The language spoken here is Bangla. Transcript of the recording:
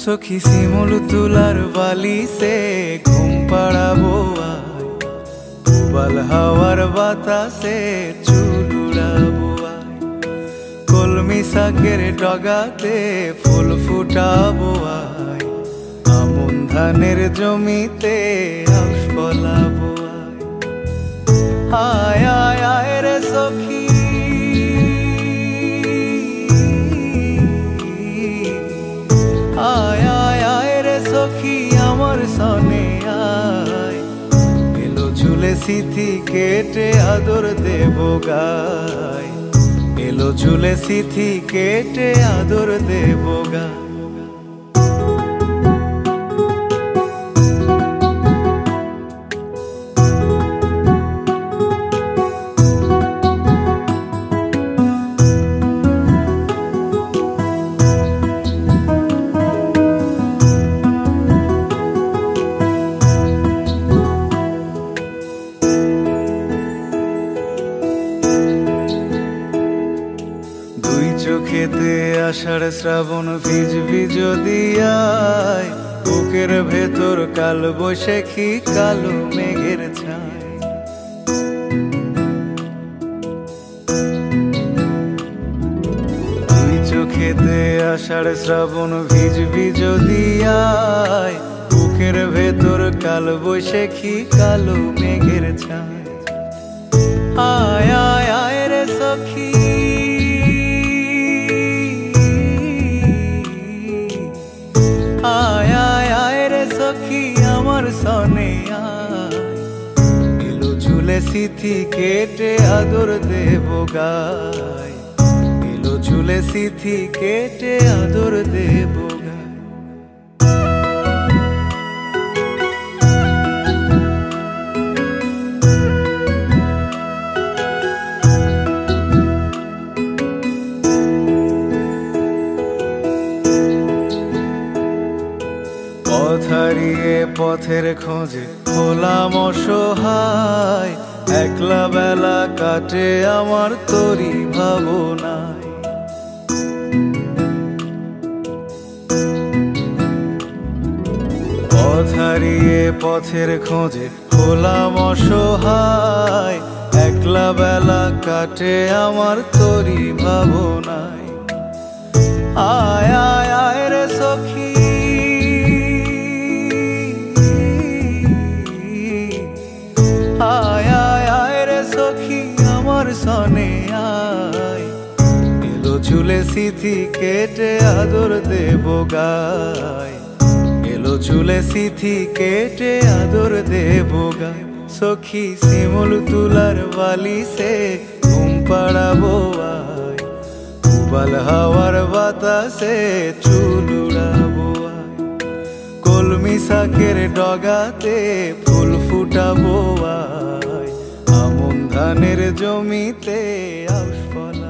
सखी শিমুল তুলার বালি সে ঘুম পাড়াবো আয়, উবাল হাওয়ার বাতাসে চুল উড়াবো আয়, কলমি শাকের ডগাতে ফুল ফুটাবো আয়, আমন ধানের জমিতে আউশ ফলাবো আয়। আয় আয় রে সখী, আয় আয় আয় রে সখী আমার সনে আয়, এলো ঝুলে সিথি কেটে আদর দেব গায়, এলো ঝুলে সিথি কেটে আদর দেব গায়। চোখেতে আষাঢ় শ্রাবণ ভিজবি যদি আয়, বুকের ভেতর কাল বৈশাখী কালো মেঘের ছায়। দুই চোখেতে আষাঢ় শ্রাবণ ভিজবি যদি আয়, বুকের ভেতর কাল বৈশাখী কালো মেঘের ছায়। আয় আয় আয় রে সখী, আয় আয় আয় রে সখী আমার সনে আয়, এলো ঝুলে সিথি কেটে আদর দেব গায়, এলো ঝুলে সিথি কেটে আদর দেব গায়। পথ হারিয়ে পথের খোঁজে হলাম অসহায়, একলা বেলা কাটে আমার তোরই ভাবনায়। পথ হারিয়ে পথের খোঁজে হলাম অসহায়, একলা বেলা কাটে আমার তোরই ভাবনায়। আয় আয় আয় রে সখী, আয় আয় আয় রে সখী আমার সনে আয়, এলো ঝুলে সিথি কেটে আদর দেব গায়, এলো ঝুলে সিথি কেটে আদর দেব গায়। সখী শিমুল তুলার বালি সে ঘুম পাড়াবো আয়, উবাল হাওয়ার বাতাসে চুল উড়াবো আয়, কলমি শাকের ডগাতে ফুল ফুটাবো আয়, আমন ধানের জমিতে আউশ ফলা।